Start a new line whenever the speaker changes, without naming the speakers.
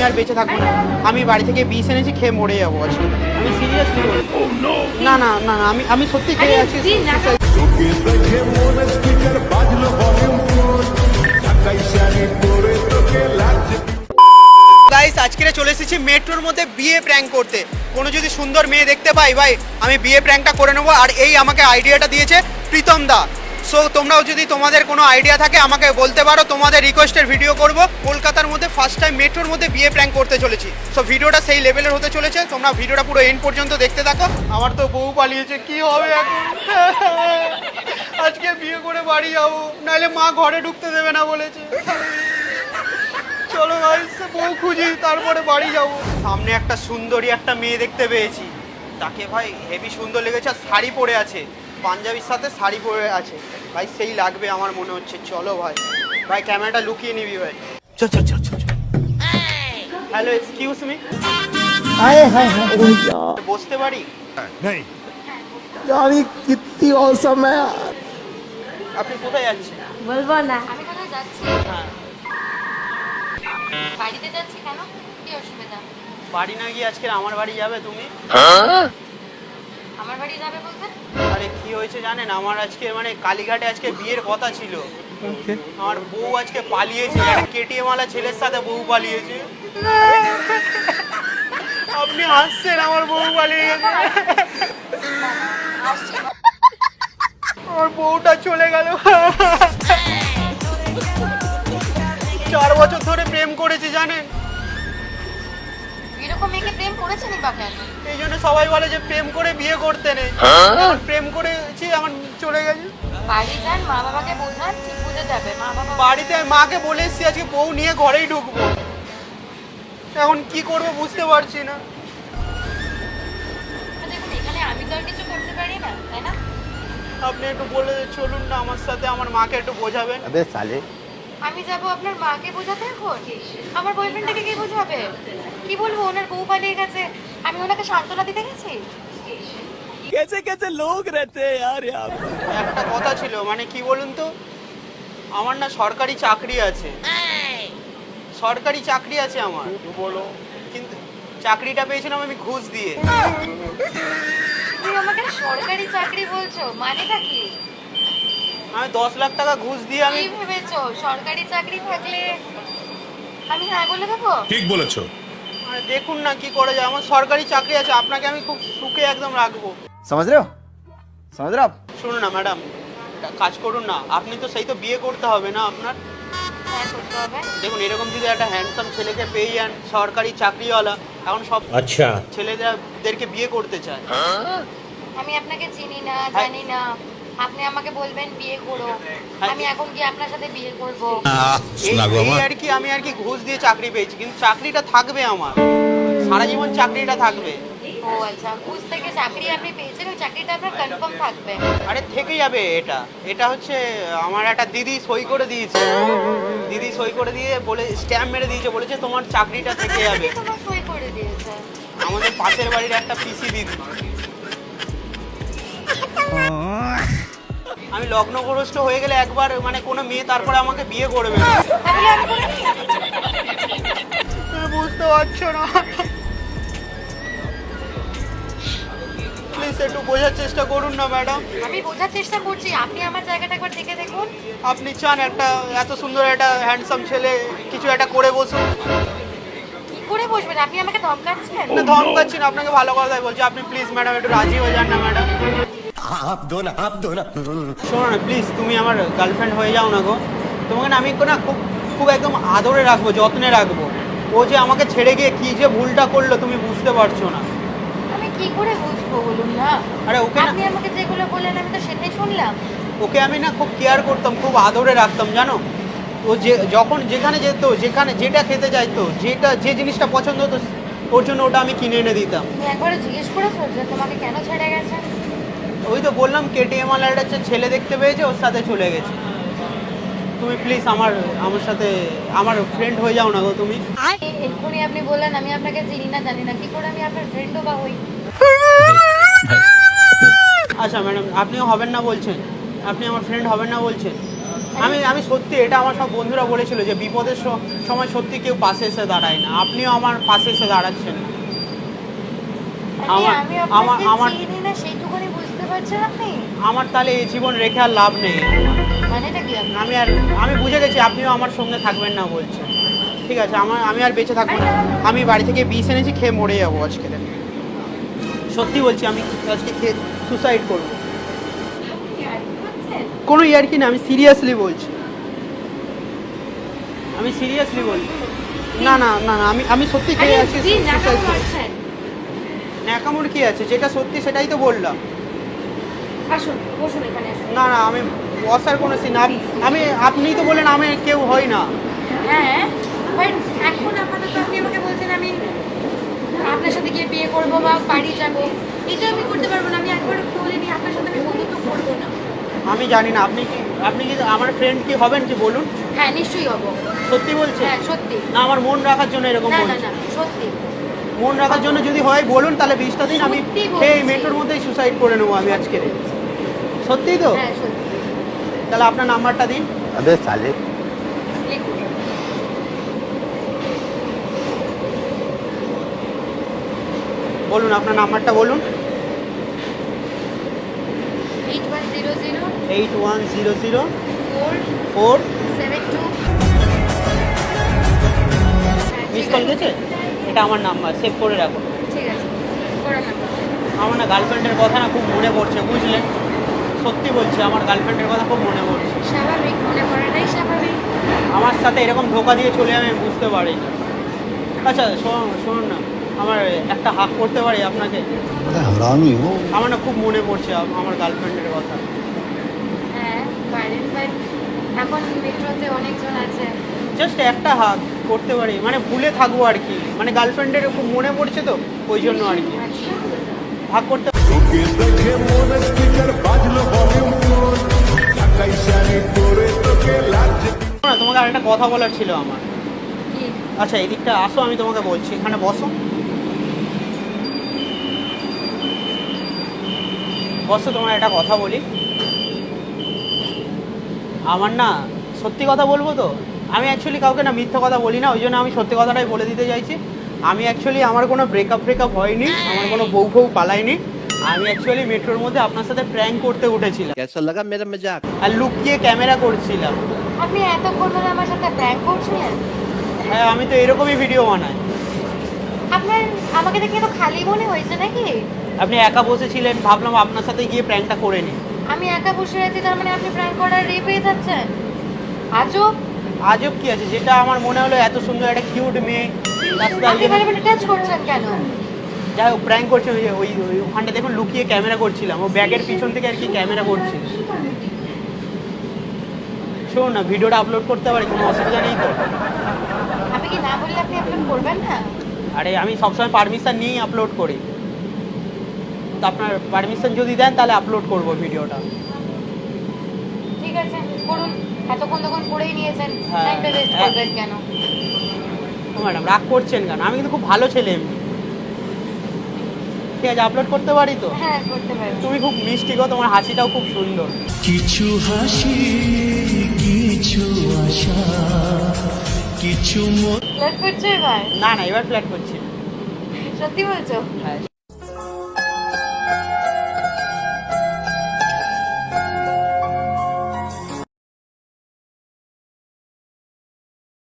আর বেঁচে থাকবো না। আমি বাড়ি থেকে বিষ এনেছি, খেয়ে মরে যাবো আজকে। আমি সিরিয়াসলি বলছি। না না না না, আমি সত্যি খেয়ে আছি। গাইস, আজকে চলে এসেছি মেট্রোর মধ্যে বিয়ে প্র্যাঙ্ক করতে। কোনো যদি সুন্দর মেয়ে দেখতে পাই ভাই, আমি বিয়ে প্র্যাঙ্কটা করে নেবো। আর এই আমাকে আইডিয়াটা দিয়েছে প্রীতম দা। সো তোমরাও যদি তোমাদের কোনো আইডিয়া থাকে আমাকে বলতে পারো, তোমাদের রিকোয়েস্টের ভিডিও করব। কলকাতার মধ্যে ফার্স্ট টাইম মেট্রোর মধ্যে বিয়ে প্র্যাঙ্ক করতে চলেছি। সো ভিডিওটা সেই লেভেলের হতে চলেছে, তোমরা ভিডিওটা পুরো এন্ড পর্যন্ত দেখতে থাকো। আমার তো বউ পালিয়েছে, কি হবে এখন? আজকে বিয়ে করে বাড়ি যাবো, নাহলে মা ঘরে ঢুকতে দেবে না বলেছে। চলো গাইস, বউ খুঁজি, তারপরে বাড়ি যাবো। সামনে একটা সুন্দরী একটা মেয়ে দেখতে পেয়েছি, তাকে ভাই হেভি সুন্দর লেগেছে। আর শাড়ি পরে আছে, পাঞ্জাবির সাথে শাড়ি পরে আছে ভাই, সেই লাগবে আমার মনে হচ্ছে। চলো ভাই, ভাই ক্যামেরাটা লুকিয়ে নিবি ভাই। চল চল চল চল। হ্যালো, এক্সকিউজ মি, বসতে পারি?
यार ये कितनी औसम है यार।
আপনি কোথায় যাচ্ছেন?
বলবো না। আমি কোথায় যাচ্ছি?
হ্যাঁ,
বাড়িতে যাচ্ছি। কেন, কি অসুবিধা?
বাড়ি না গিয়ে আজকে আমার বাড়ি যাবে তুমি?
আমার বাড়ি যাবে বলতে?
আরে কি হয়েছে জানেন, আমার আজকে মানে কালীঘাটে আজকে বিয়ের কথা ছিল। আমার বউ আজকে পালিয়েছে, একটা কেটিএম ওয়ালা ছেলের সাথে বউ পালিয়েছে। আপনি হাসছেন, আমার বউ পালিয়ে গেছে। আমার বউটা চলে গেল। 4 বছর ধরে প্রেম করেছি জানেন।
এরকম মেয়েকে প্রেম করেছেন বা কেন?
এই জন্য সবাই বলে যে প্রেম করে বিয়ে করতে নেই। আমার প্রেম করেছি, আমার চলে গেছে।
বাড়ি যান, মা বাবাকে বোঝান, ঠিক বুঝে যাবে। মা বাবা
বাড়িতে আমি মাকে বলে এসেছি আজকে বউ নিয়ে ঘরেই ঢুকবো। এখন কি করবো বুঝতে পারছি না।
দেখুন, এখানে আমি তো আর কিছু করতে পারি না, তাই না?
আপনি একটু বলে চলুন না আমার সাথে, আমার মাকে একটু বোঝাবেন।
अबे साले
আমি যাব আপনার মাকে বোঝাতে? এখন আমার বয়ফ্রেন্ডটাকে কে বোঝাবে? কি বলবো, ওনার বউ পালিয়ে গেছে, আমি ওনাকে সান্ত্বনা দিতে গেছি?
कैसे कैसे लोग रहते हैं यार यहाँ पे।
একটা কথা ছিল, মানে কি বলুন তো, আমার না সরকারি চাকরি আছে। সরকারি চাকরি আছে আমার, বলো। কিন্তু চাকরিটা পেয়েছিলাম আমি ঘুষ দিয়ে।
তুমি আমাকে সরকারি চাকরি বলছো, মানেটা কি?
আমি 10 লাখ টাকা ঘুষ দিয়ে আমি।
কি ভেবেছো সরকারি চাকরি থাকলে আমি হ্যাঁ বলে দেবো?
ঠিক বলেছো।
মানে দেখুন না কি করে যায়, আমার সরকারি চাকরি আছে, আপনাকে আমি খুব সুখে একদম রাখবো।
समझ रहे हो समझ रहे हो आप।
শুনুন না ম্যাডাম, কাজ করুন না, আপনি তো সেই তো বিয়ে করতে হবে না আপনার।
হ্যাঁ করতে হবে।
দেখুন, এরকম যদি একটা হ্যান্ডসাম ছেলেকে পেয়ে যান, সরকারি চাকরিওয়ালা, এখন সব
আচ্ছা,
ছেলেদেরকে বিয়ে করতে চায়।
আমি আপনাকে চিনি না, জানি না, আপনি আমাকে বলবেন বিয়ে করো, আমি এখন কি আপনার সাথে বিয়ে করব?
এই আর কি, আমি আর কি ঘুষ দিয়ে চাকরি পেয়েছি, কিন্তু চাকরিটা থাকবে আমার, সারা জীবন চাকরিটা থাকবে।
ও আচ্ছা, ঘুষ থেকে চাকরি আপনি পেয়েছেন, ওই চাকরিটা আপনার কনফার্ম থাকবে?
আরে থেকে যাবে। এটা হচ্ছে আমার একটা দিদি সই করে দিয়েছে। দিদি সই করে দিয়ে বলে স্ট্যাম্প মেরে দিয়েছে, বলেছে তোমার চাকরিটা থেকে যাবে।
তোমার সই করে দিয়েছে?
আমাদের পাশের বাড়ির একটা পিসি দিদি। আমি লগ্নগ্রস্ত হয়ে গেলে একবার মানে কোনো মেয়ে তারপরে আমাকে বিয়ে করবে না।
তাহলে আমি করে নিই।
তুমি বুঝতে পারছো না। প্লিজ একটু বোঝার চেষ্টা করুন না ম্যাডাম।
আমি বোঝার চেষ্টা করছি, আপনি আমার জায়গাটা একবার দেখে দেখুন।
আপনি চান একটা এত সুন্দর একটা হ্যান্ডসাম ছেলে কিছু একটা করে বসুন।
কি করে বসবেন? আপনি আমাকে ধমকাচ্ছেন?
না ধমকাচ্ছি না, আপনাকে ভালো কথাই বলছি। আপনি প্লিজ ম্যাডাম একটু রাজি হয়ে যান না ম্যাডাম।
आप दो ना
শোনো না প্লিজ, তুমি আমার গার্লফ্রেন্ড হয়ে যাও না গো। তোমাকে না আমি না খুব খুব একদম আদরে রাখবো, যত্নে রাখবো। ও যে আমাকে ছেড়ে গিয়ে কি যে ভুলটা করলো তুমি বুঝতে পারছো না।
আমি কি করে বুঝবো বলুন না?
আরে ওকে না,
আপনি আমাকে যেগুলো বললেন আমি তো সেটাই শুনলাম।
ওকে আমি না খুব কেয়ার করতাম, খুব আদরে রাখতাম জানো। ও যে যখন যেখানে যেত, যেখানে যেটা খেতে চাইতো, যে জিনিসটা পছন্দ হতো, ওর জন্য ওটা আমি কিনে এনে দিতাম।
তুমি একবারে জিজ্ঞেস করেছো যে তোমাকে কেন ছেড়ে গেছে?
ওই তো বললাম, কেটিএম ওয়ালা একটা ছেলে দেখতে পেয়েছে, ওর সাথে চলে গেছে। তুমি প্লিজ আমার সাথে আমার ফ্রেন্ড হয়ে যাও না গো তুমি।
এক্ষুনি আপনি বললেন আমি আপনাকে চিনি না, জানি না, কি করে আমি আপনার ফ্রেন্ডও বা হই?
আচ্ছা ম্যাডাম, আপনিও হবেন না বলছেন? আপনি আমার ফ্রেন্ড হবেন না বলছেন? আমি সত্যি, এটা আমার সব বন্ধুরা বলেছিল যে বিপদের সময় সত্যি কেউ পাশে এসে দাঁড়ায় না, আপনিও আমার পাশে এসে দাঁড়াচ্ছেন না।
আমি আপনাকে চিনি না সেইটুকুনি বুঝতে পারছেন আপনি?
আমার তাহলে এই জীবন রেখে আর লাভ নেই।
মানেটা কি আপনার?
আমি বুঝে গেছি আপনিও আমার সঙ্গে থাকবেন না বলছেন। ঠিক আছে, আমি আর বেঁচে থাকবো না। আমি বাড়ি থেকে বিষ এনেছি, খেয়ে মরে যাবো আজকে। সত্যি বলছি, আমি আজকে খেয়ে সুসাইড করবো। কোনো ইয়ার্কি না, আমি সিরিয়াসলি বলছি। না না না না, আমি সত্যি খেয়ে আছি। ন্যাকামোর কি আছে, যেটা সত্যি সেটাই তো বললাম। না না, আমি বসার কোনো সিন, আপনিই তো বলেন আমি কেউ হই না।
হ্যাঁ, বাট এখন আপাতত আপনি আমাকে বলছেন আমি আপনার সাথে গিয়ে বিয়ে করবো বা বাড়ি যাবো, এটা আমি করতে পারবো না। আমি একবার বলিনি আপনার সাথে আমি বন্ধুত্ব করবো না।
আমি জানি না আপনি কি আমার ফ্রেন্ড কি হবেন কি বলুন?
হ্যাঁ, নিশ্চয়ই হবো।
সত্যি বলছেন?
হ্যাঁ, সত্যি।
না, আমার মন রাখার জন্য এরকম
না না
বলছেন?
না, সত্যি।
মন রাখার জন্য যদি হয় বলুন, তাহলে 20টা দিন আমি
সত্যি বলছি।
এই মেট্রোর মধ্যেই সুসাইড করে নেবো আমি আজকে। সত্যি তো?
হ্যাঁ, সত্যি।
তাহলে আপনার নাম্বারটা দিন।
अबे साले
লিখুন।
বলুন আপনার নাম্বারটা বলুন।
8100
8100
4
4
72।
মিস কল গেছে? এটা আমার নাম্বার, সেভ করে রাখুন।
ঠিক আছে, করে নাম্বার।
আমার না গার্লফ্রেন্ডের কথা না খুব মনে পড়ছে, বুঝলেন? সত্যি বলছি, আমার গার্লফ্রেন্ডের কথা খুব মনে পড়ছে।
স্বাভাবিক, মনে করাটাই স্বাভাবিক।
আমার সাথে এরকম ধোকা দিয়ে চলে আমি বুঝতে পারিনি। আচ্ছা শুনুন না, আমার একটা হাক করতে পারি আপনাকে?
बड़ा हरामी हो।
আমার না খুব মনে পড়ছে আমার গার্লফ্রেন্ডের কথা।
হ্যাঁ, পারেন, বাট এখন মেট্রোতে অনেকজন আছে।
জাস্ট একটা হাক করতে পারি, মানে ভুলে থাকবো আর কি, মানে গার্লফ্রেন্ডের খুব মনে পড়ছে তো ওই জন্য আর কি
আচ্ছা।
হাক করতে।
তোকে দেখে মনে স্পিকার বাজলো ভলিউম ফুল ঢাকাই শাড়ি পরে তোকে লাগছে।
না, তোমাকে আরেকটা কথা বলার ছিল আমার।
কি?
আচ্ছা, এই দিকটা আসো, আমি তোমাকে বলছি, এখানে বসো। তোমার একটা কথা বলি। আমার না সত্যি কথা বলবো তো, আমি অ্যাকচুয়ালি কাউকে না মিথ্যা কথা বলি না, ওই জন্য আমি সত্যি কথাটাই বলে দিতে চাইছি। আমি অ্যাকচুয়ালি আমার কোনো ব্রেকআপ হয়নি, আমার কোনো বউ পালাইনি। আমি অ্যাকচুয়ালি মেট্রোর মধ্যে আপনার সাথে প্র্যাঙ্ক করতে উঠেছিলাম।
कैसा लगा मेरा मजाक?
আর লুকিয়ে ক্যামেরা করছিলাম।
আপনি এতক্ষণ ধরে আমার সাথে প্র্যাঙ্ক করছিলেন?
হ্যাঁ, আমি তো এরকমই ভিডিও বানাই।
আপনার আমাকে দেখে তো খালি মনে হয়েছে নাকি?
আপনি একা বসেছিলেন, ভাবলাম আপনার সাথে গিয়ে প্র্যাঙ্কটা করে নিই।
আমি একা বসে আছি, তার মানে আপনি প্র্যাঙ্ক করার রে পেয়ে যাচ্ছেন? আজব।
আজব কি আছে, যেটা আমার মনে হলো এত সুন্দর একটা কিউট মেয়ে রাস্তায়
আপনি মানে টাচ করছেন কেন?
যাই হোক প্র্যাঙ্ক করছে, ওই ওখানটা দেখুন লুকিয়ে ক্যামেরা করছিলাম, ও ব্যাগের পিছন থেকে আর কি ক্যামেরা করছিল। শোন না, ভিডিওটা আপলোড করতে পারি, কোনো অসুবিধা নেই তো?
আপনি কি না বললে আপনি আপলোড করবেন না?
আরে আমি সবসময় পারমিশন নিয়েই আপলোড করি, তো আপনার পারমিশন যদি দেন তাহলে আপলোড করব ভিডিওটা।
ঠিক আছে, করুন। এতক্ষণ তখন করেই নিয়েছেন,
হ্যাঁ।
টাইমটা ওয়েস্ট করবেন কেন?
ম্যাডাম রাগ করছেন কেন? আমি কিন্তু খুব ভালো ছেলে এমনি। ঠিক আছে, আপলোড করতে পারি তো?
হ্যাঁ, করতে পারেন।
তুমি খুব মিষ্টি গো, তোমার হাসিটাও খুব সুন্দর।
কিছু হাসি, কিছু আশা, কিছু
ফ্লার্ট করছো এবার?
না না, এবার ফ্ল্যাট করছি।
সত্যি বলছো?
হ্যাঁ